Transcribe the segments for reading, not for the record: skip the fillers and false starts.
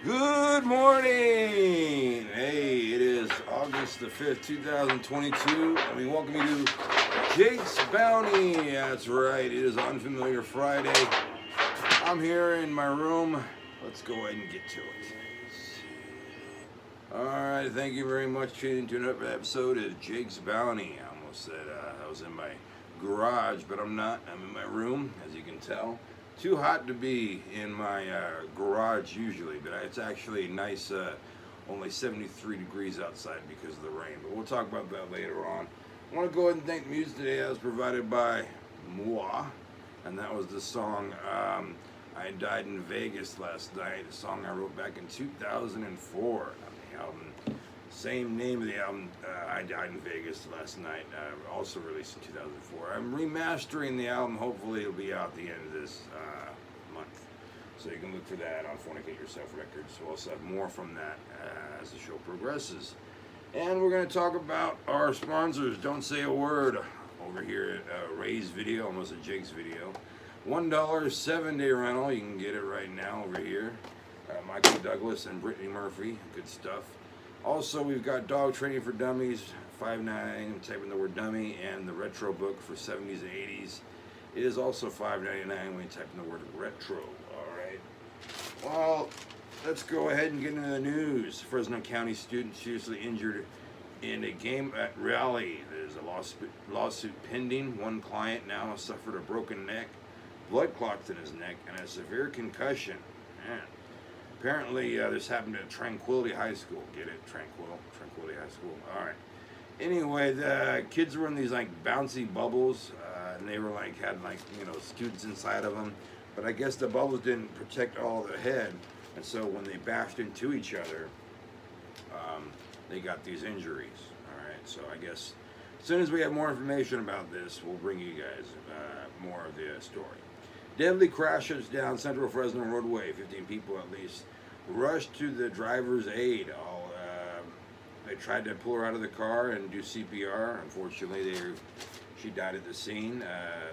Good morning! Hey, it is August the 5th, 2022, and we welcome you to Jake's Bounty. That's right, it is Unfamiliar Friday. I'm here in my room. Let's go ahead and get to it. Alright, thank you very much for tuning into another episode of Jake's Bounty. I almost said I was in my garage, but I'm not. I'm in my room, as you can tell. Too hot to be in my garage usually, but it's actually nice, only 73 degrees outside because of the rain. But we'll talk about that later on. I want to go ahead and thank the music today that was provided by Moi, and that was the song I Died in Vegas last night, a song I wrote back in 2004 on the album. Same name of the album, I Died in Vegas last night, also released in 2004. I'm remastering the album. Hopefully it'll be out at the end of this month. So you can look for that on Fornicate Yourself Records. We'll also have more from that as the show progresses. And we're going to talk about our sponsors. Don't Say a Word over here at Ray's Video, almost a Jake's Video. $1 7-day rental. You can get it right now over here. Michael Douglas and Brittany Murphy. Good stuff. Also, we've got Dog Training for Dummies, $5.99, type in the word dummy, and the retro book for 70s and 80s. It is also $5.99 when you type in the word retro. All right. Well, let's go ahead and get into the news. Fresno County student seriously injured in a game at Raleigh. There's a lawsuit pending. One client now has suffered a broken neck, blood clots in his neck, and a severe concussion. Man. Apparently, this happened at Tranquility High School. Get it? Tranquility High School. All right. Anyway, the kids were in these like bouncy bubbles, and they were like had like students inside of them. But I guess the bubbles didn't protect all the head, and so when they bashed into each other, they got these injuries. All right. So I guess as soon as we have more information about this, we'll bring you guys more of the story. Deadly crashes down Central Fresno roadway. 15 people at least rushed to the driver's aid. They tried to pull her out of the car and do CPR. Unfortunately, she died at the scene.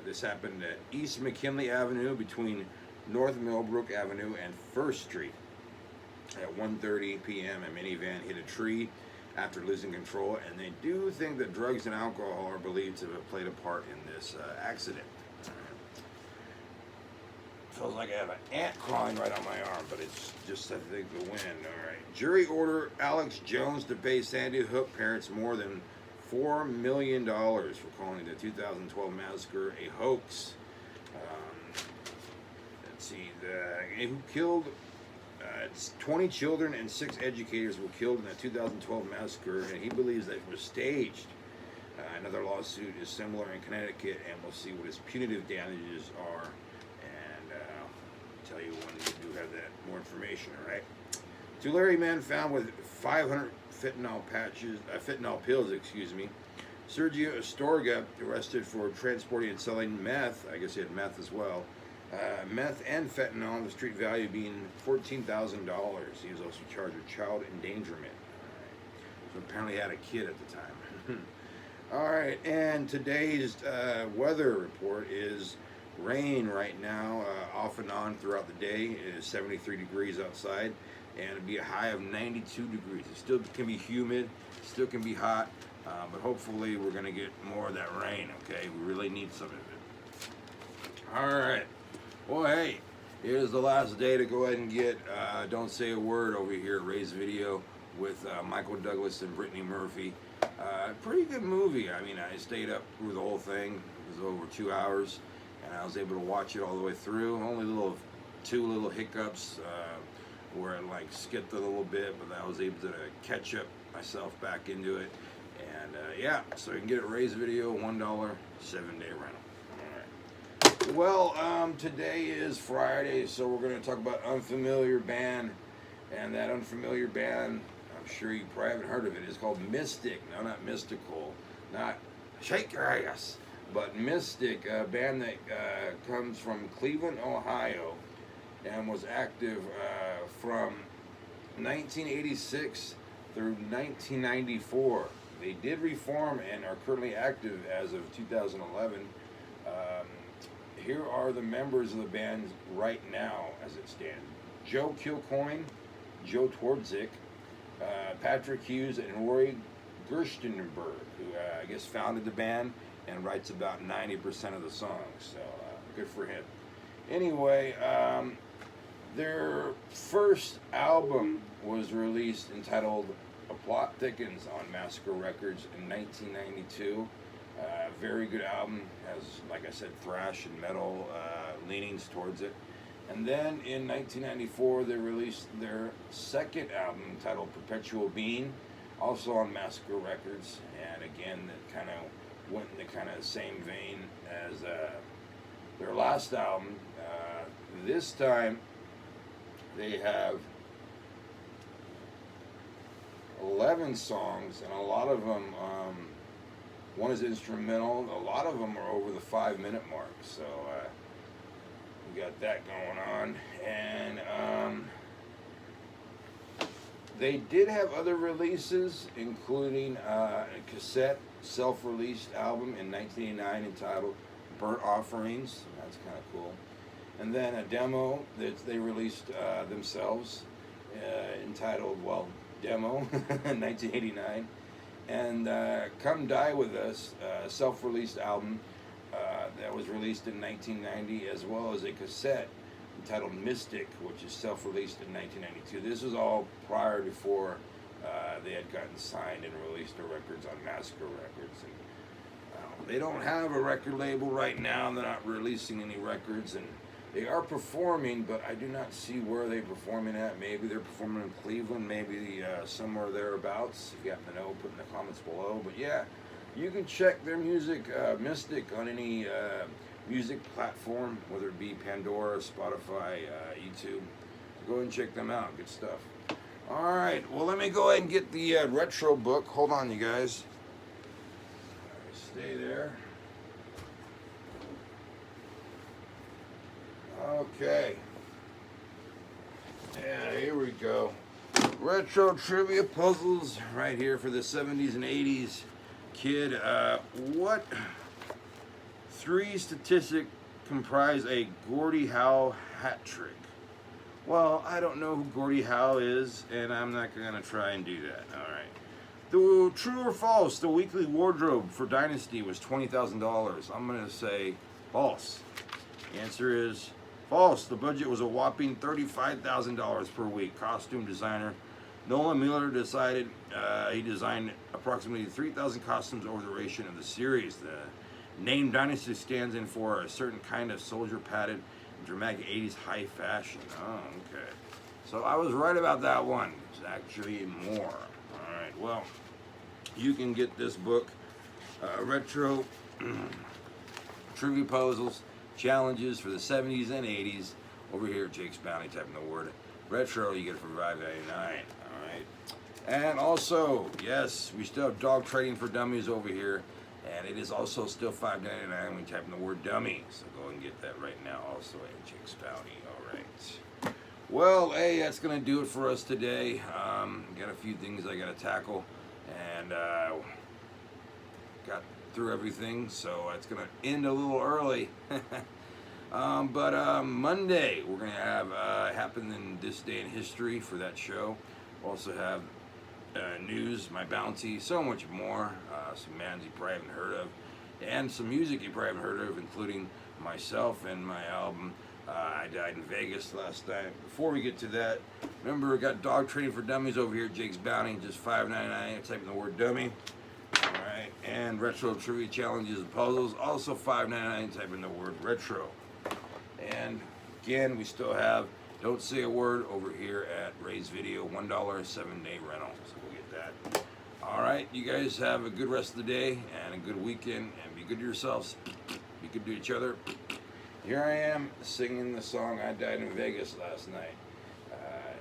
This happened at East McKinley Avenue between North Millbrook Avenue and 1st Street. At 1:30 p.m., a minivan hit a tree after losing control, and they do think that drugs and alcohol are believed to have played a part in this accident. Feels like I have an ant crawling right on my arm, but it's just, I think, the wind. All right. Jury order Alex Jones to pay Sandy Hook parents more than $4 million for calling the 2012 massacre a hoax. Let's see. Who killed? It's 20 children and 6 educators were killed in the 2012 massacre, and he believes that it was staged. Another lawsuit is similar in Connecticut, and we'll see what his punitive damages are. Tell you when we do have that more information. All right. Tulare man found with 500 fentanyl pills. Sergio Astorga arrested for transporting and selling meth. I guess he had meth as well. Meth and fentanyl. The street value being $14,000. He was also charged with child endangerment. All right. So apparently he had a kid at the time. All right. And today's weather report is rain right now, off and on throughout the day. It is 73 degrees outside, and it'll be a high of 92 degrees. It still can be humid, still can be hot, but hopefully we're going to get more of that rain, okay? We really need some of it. All right. Well, hey, it is the last day to go ahead and get Don't Say a Word over here at Ray's Video with Michael Douglas and Brittany Murphy. Pretty good movie. I mean, I stayed up through the whole thing. It was over 2 hours. And I was able to watch it all the way through. Only two little hiccups where it like skipped a little bit, but I was able to catch up myself back into it. And yeah, so you can get it Ray's Video, $1 7-day rental. All right. Well, today is Friday, so we're going to talk about Unfamiliar Band, and that Unfamiliar Band, I'm sure you probably haven't heard of it. It's called Mystic. No, not Mystical, not Shake Your Ass. But Mystic, a band that comes from Cleveland, Ohio, and was active from 1986 through 1994. They did reform and are currently active as of 2011. Here are the members of the band right now as it stands. Joe Kilcoyne, Joe Twardzik, Patrick Hughes, and Roy Gerstenberg, who I guess founded the band and writes about 90% of the songs. So good for him. Anyway, their first album was released entitled A Plot Thickens on Massacre Records in 1992. Very good album, has, like I said, thrash and metal leanings towards it. And then in 1994, they released their second album entitled Perpetual Bean, also on Massacre Records. And again, that kind of went in the kind of same vein as their last album. This time, they have 11 songs, and a lot of them, one is instrumental, a lot of them are over the 5-minute mark, so we got that going on. And they did have other releases, including a cassette self-released album in 1989 entitled Burnt Offerings. That's kind of cool. And then a demo that they released themselves entitled, well, Demo in 1989. And Come Die With Us, a self-released album that was released in 1990, as well as a cassette entitled Mystic, which is self-released in 1992. This was all prior before they had gotten signed and released their records on Massacre Records. And they don't have a record label right now. They're not releasing any records, and they are performing, but I do not see where they're performing at. Maybe they're performing in Cleveland, maybe somewhere thereabouts. If you happen to know, put in the comments below. But yeah, you can check their music, Mystic, on any music platform, whether it be Pandora, Spotify, YouTube. Go ahead and check them out. Good stuff. All right, well, let me go ahead and get the retro book. Hold on, you guys. Stay there. Okay. Yeah, here we go. Retro trivia puzzles right here for the 70s and 80s kid. What 3 statistics comprise a Gordie Howe hat trick? Well, I don't know who Gordie Howe is, and I'm not going to try and do that. All right. The true or false, the weekly wardrobe for Dynasty was $20,000. I'm going to say false. The answer is false. The budget was a whopping $35,000 per week. Costume designer Nolan Miller decided he designed approximately 3,000 costumes over the duration of the series. The name Dynasty stands in for a certain kind of soldier-padded, dramatic 80s high fashion. Oh, okay. So I was right about that one. It's actually more. All right, well, you can get this book, Retro Trivia Puzzles, Challenges for the 70s and 80s, over here at Jake's Bounty. Type in the word retro, you get it for $5.99. All right. And also, yes, we still have dog trading for dummies over here, and it is also still $5.99 when you type in the word dummy. So go and get that right now, also at Jake's Bounty. All right. Well, hey, that's gonna do it for us today. Got a few things I gotta tackle, and got through everything, so it's gonna end a little early. But Monday we're gonna have happened in this day in history for that show. Also have news, my bounty, so much more. Some bands you probably haven't heard of, and some music you probably haven't heard of, including myself and my album. I Died in Vegas last night. Before we get to that, remember we got dog training for dummies over here at Jake's Bounty, just $5.99. Type in the word dummy. Alright, and retro trivia challenges and puzzles, also $5.99. Type in the word retro. And again, we still have Don't Say a Word over here at Ray's Video, $1 7-day rental. So we'll get that. Alright, you guys have a good rest of the day and a good weekend, and be good to yourselves, be good to each other. Here I am singing the song I Died in Vegas last night.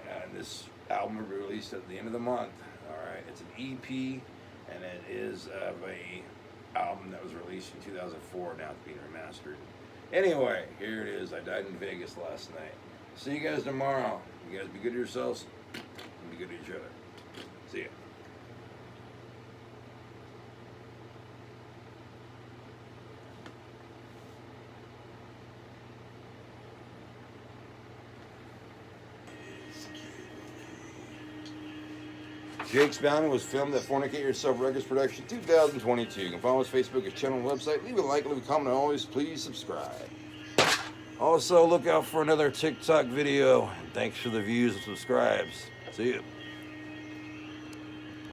And this album will be released at the end of the month. Alright, it's an EP, and it is of a album that was released in 2004, now it's being remastered. Anyway, here it is. I Died in Vegas last night. See you guys tomorrow. You guys be good to yourselves and be good to each other. See ya. Jake's Bounty was filmed at Fornicate Yourself Records Production 2022. You can follow us on Facebook, his channel, and website. Leave a like, leave a comment, and always please subscribe. Also, look out for another TikTok video. And thanks for the views and subscribes. See you.